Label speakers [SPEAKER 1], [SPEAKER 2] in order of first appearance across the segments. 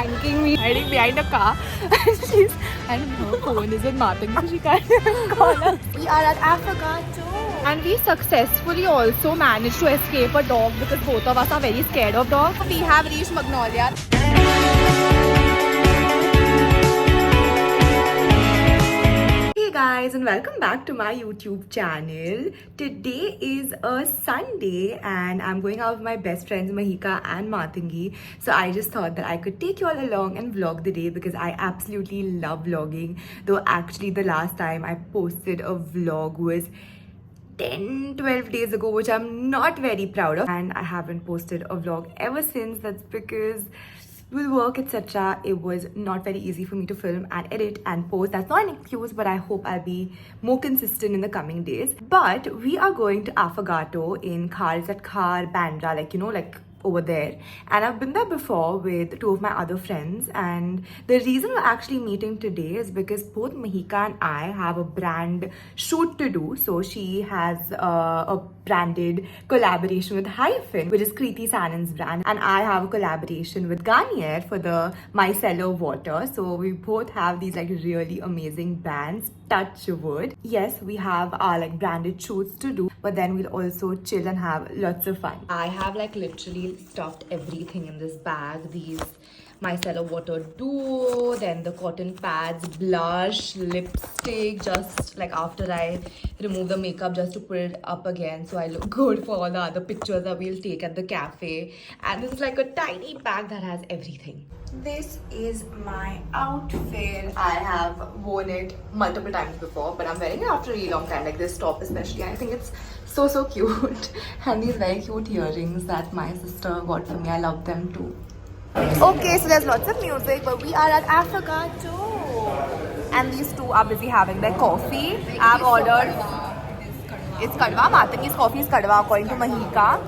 [SPEAKER 1] pranking me, hiding behind a car. And her phone is in Matangi, so she can't call us. We are at Africa too. And we successfully also managed to escape a dog because both of us are very scared of dogs. We have reached Magnolia. Hey guys, and welcome back to my YouTube channel. Today is a Sunday and I'm going out with my best friends Mahika and Matangi. So I just thought that I could take you all along and vlog the day because I absolutely love vlogging. Though actually the last time I posted a vlog was 10-12 days ago, which I'm not very proud of, and I haven't posted a vlog ever since. That's because with work etc, it was not very easy for me to film and edit and post. That's not an excuse, but I hope I'll be more consistent in the coming days. But we are going to Affogato in Khar, Bandra, like over there, and I've been there before with two of my other friends. And the reason we're actually meeting today is because both Mahika and I have a brand shoot to do. So she has a branded collaboration with Hyphen, which is Kriti Sanan's brand, and I have a collaboration with Garnier for the micellar water. So we both have these like really amazing brands. Touch wood. Yes, we have our like branded shoots to do, but then we'll also chill and have lots of fun. I have like literally stuffed everything in this bag. These micellar water duo, then the cotton pads, blush, lipstick, just like after I remove the makeup just to put it up again so I look good for all the other pictures that we'll take at the cafe. And this is like a tiny bag that has everything. This is my outfit. I have worn it multiple times before, but I'm wearing it after a really long time, like this top especially. I think it's so cute. And these very cute earrings that my sister got for me, I love them too. Okay, so there's lots of music, but we are at Africa too. And these two are busy having their coffee. I've ordered, it's kadwa. Matangi's coffee is kadwa according to Mahika.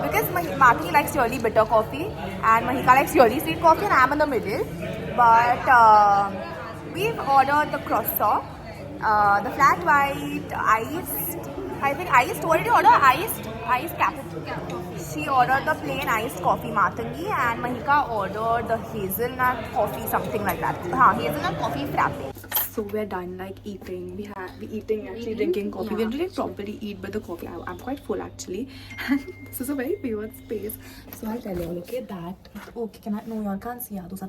[SPEAKER 1] Because Matangi likes really bitter coffee and Mahika likes really sweet coffee, and I'm in the middle. But we've ordered the croissant, the flat white, iced. I think iced. What did you order? Iced cappuccino. She ordered the plain iced coffee, Matangi, and Mahika ordered the hazelnut coffee, something like that. Hazelnut coffee frappe. So we're done like eating. We eating actually drinking coffee. We didn't properly eat, but the coffee. I'm quite full actually. And this is a very weird space. So I'll tell you. Look at that. Okay, can I? No, you all can't see. Those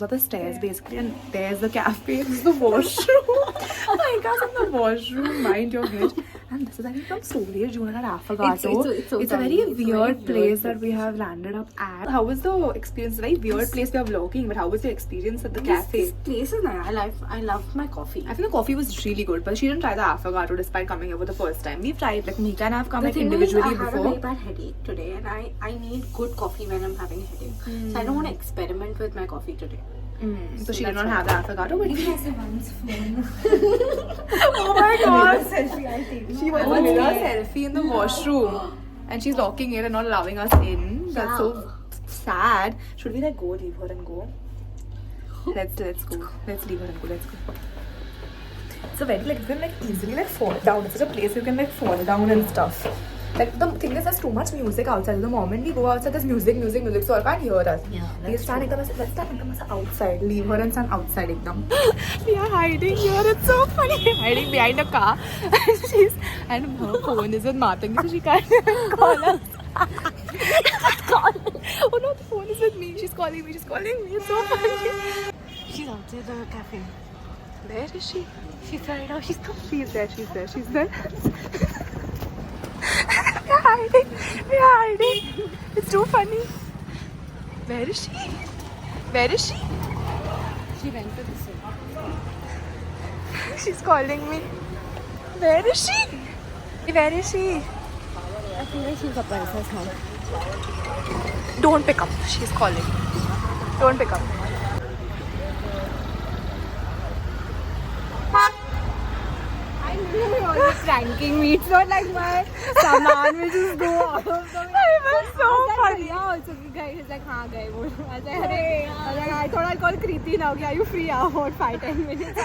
[SPEAKER 1] are the stairs basically, and there's the cafe. This is the washroom. Mahika's in the washroom. Mind your glitch. And this is I think from storage unit at Affogato. It's a very weird place that we have landed up at. How was the experience? Very weird place we are vlogging, but how was your experience at the cafe?
[SPEAKER 2] This place is nice. I love my coffee.
[SPEAKER 1] I think the coffee was really good, but she didn't try the Affogato despite coming here for the first time. We've tried, like Mahika and I have come like individually before.
[SPEAKER 2] I had a very bad headache today, and I need good coffee when I'm having a headache. So I don't want to experiment with my coffee today.
[SPEAKER 1] So she did not have the Affogato, but
[SPEAKER 2] she has a one's phone.
[SPEAKER 1] Oh my god!
[SPEAKER 2] Selfie, I'll take it.
[SPEAKER 1] She was a mirror selfie in the washroom, and she's locking it and not allowing us in. That's so sad. Should we like go, leave her and go? Let's go. Let's leave her and go. Let's go. It's a very like you can like easily like fall down. It's such a place you can like fall down and stuff. Like the thing is, there's too much music outside. The moment we go outside, there's music, so I can't hear us.
[SPEAKER 2] Yeah,
[SPEAKER 1] let's stand outside. Leave her and stand outside. We are hiding here. It's so funny. Hiding behind a car, and her phone is with Matangi, so she can't call us. Oh no, the phone is with me. She's calling me. It's so funny.
[SPEAKER 2] She's outside the cafe.
[SPEAKER 1] Where is she?
[SPEAKER 2] She's right now. She's coming.
[SPEAKER 1] She's there. We're hiding. It's too funny. Where is she?
[SPEAKER 2] She went to the city.
[SPEAKER 1] She's calling me. Where is she?
[SPEAKER 2] I feel like she's up by herself now.
[SPEAKER 1] Don't pick up. She's calling. Don't pick up.
[SPEAKER 2] You're pranking me. It's not like my saman will just go out of the way.
[SPEAKER 1] It was so funny.
[SPEAKER 2] Also, guys, he's like, हाँ गए वो. I was like, I thought I'll call Kriti now. Are you free? About 5-10 minutes.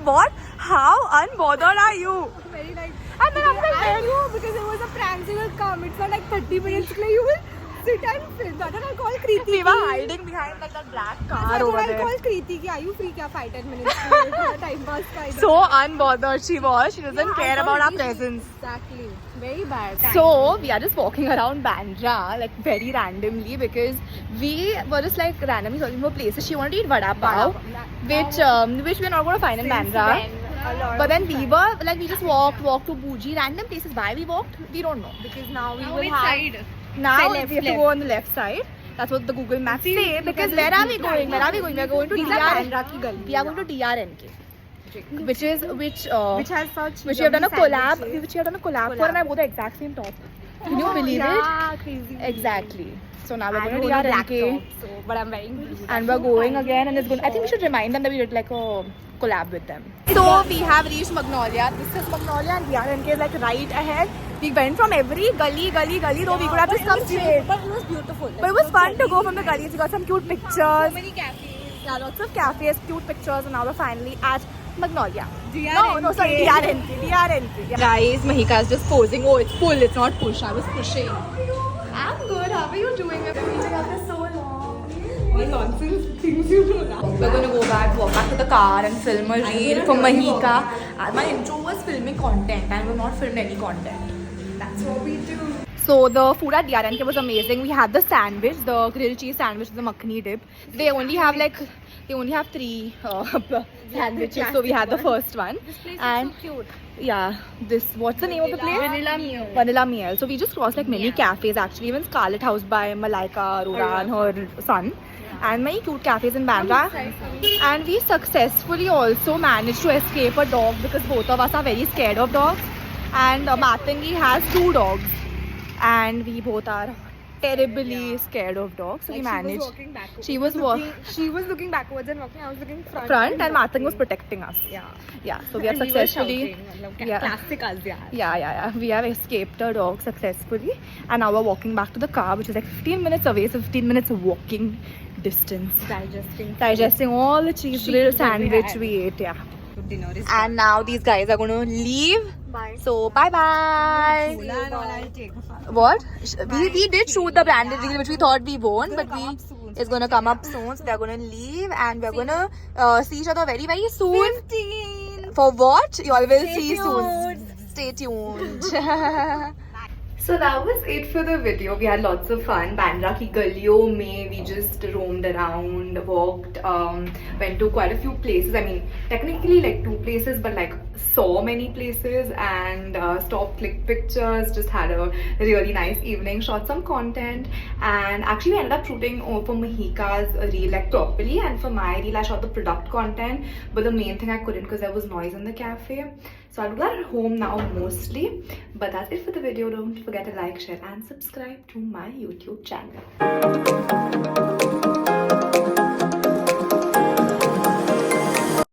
[SPEAKER 1] What? How unbothered are you?
[SPEAKER 2] Very like.
[SPEAKER 1] And then after
[SPEAKER 2] I knew because it was a prank. So you will come. It's not like 30 minutes. Like you will Sit and film. That's what I call Kriti.
[SPEAKER 1] We were hiding behind like that black car
[SPEAKER 2] That's
[SPEAKER 1] over
[SPEAKER 2] what I
[SPEAKER 1] there.
[SPEAKER 2] call Kriti. Ki, are you free? Kya 5-10 minutes? Time pass ka idhar.
[SPEAKER 1] So unbothered she was. She doesn't care about our presence.
[SPEAKER 2] Exactly. Very bad.
[SPEAKER 1] So we are just walking around Bandra like very randomly because we were just like randomly searching for places. She wanted to eat vada pav, which we are not going to find in Bandra. But then we were like we just walked to Bougie, random places. Why we walked, we don't know because now we will have. Now
[SPEAKER 2] Say
[SPEAKER 1] we
[SPEAKER 2] left,
[SPEAKER 1] have to go on the left side. That's what the Google Maps say. Because where are we going? Where are we going? We are going to DRNK. We are going to DRNK. Which has such which we have done a collab for, and I wore the exact same top. Can you believe it?
[SPEAKER 2] Crazy.
[SPEAKER 1] Exactly. So now we're
[SPEAKER 2] I
[SPEAKER 1] going to
[SPEAKER 2] wore a black
[SPEAKER 1] DRNK,
[SPEAKER 2] top, so, but I'm wearing blue.
[SPEAKER 1] and we're going again. And it's going. I think we should remind them that we did like a collab with them. So we have reached Magnolia. This is Magnolia, and DRNK is like right ahead. We went from every gully, though we could have just come straight.
[SPEAKER 2] But it was beautiful.
[SPEAKER 1] But it was fun to go from the gullies. We got some cute pictures.
[SPEAKER 2] So many cafes.
[SPEAKER 1] Yeah, lots of cafes, cute pictures, and now we're finally at Magnolia.
[SPEAKER 2] DRNK.
[SPEAKER 1] No, sorry, DRNK. Yeah. Guys, Mahika is just posing. Oh, it's pull, it's not push. I was pushing. I'm good. How are you doing? We've been meeting after so long. All nonsense things you do now. We're going to walk back to the car and film a reel for Mahika. My intro was filming content and we've not filmed any content. That's what we do. So the food at DRNK was amazing. We had the sandwich, the grilled cheese sandwich, the makhani dip. They only have 3 sandwiches, so we had the first one.
[SPEAKER 2] This place
[SPEAKER 1] And
[SPEAKER 2] is so cute.
[SPEAKER 1] yeah, what's the name of the place?
[SPEAKER 2] Vanilla Meal.
[SPEAKER 1] Vanilla Meal. So we just crossed like many cafes actually, even Scarlet House by Malaika Arora and her son. And many cute cafes in Bandra. And we successfully also managed to escape a dog because both of us are very scared of dogs. And Matangi has 2 dogs. And we both are terribly scared of dogs. So we managed. She was
[SPEAKER 2] looking backwards and walking. I was looking front.
[SPEAKER 1] And Matangi was protecting us.
[SPEAKER 2] Yeah.
[SPEAKER 1] So we have successfully.
[SPEAKER 2] Classic us, yeah.
[SPEAKER 1] Yeah. We have escaped our dog successfully. And now we're walking back to the car, which is like 15 minutes away. So 15 minutes walking distance. Digesting all the cheese grilled sandwich we ate, yeah.
[SPEAKER 2] Dinner is
[SPEAKER 1] And now these guys are going to leave.
[SPEAKER 2] Bye.
[SPEAKER 1] So bye-bye. What? We did shoot the branded reel, which we thought we won't, but it's going to come up soon. So they're going to leave and we're going to see each other very, very soon.
[SPEAKER 2] 15.
[SPEAKER 1] For what? You all will see
[SPEAKER 2] tuned.
[SPEAKER 1] soon. Stay tuned. So that was it for the video. We had lots of fun. Bandra ki galiyon mein we just roamed around, walked, went to quite a few places. I mean, technically like 2 places, but like saw many places and stopped, clicked pictures, just had a really nice evening, shot some content, and actually we ended up shooting for Mahika's reel like properly, and for my reel I shot the product content, but the main thing I couldn't because there was noise in the cafe. So I'll do that at home now mostly. But that's it for the video. Don't forget to like, share and subscribe to my YouTube channel.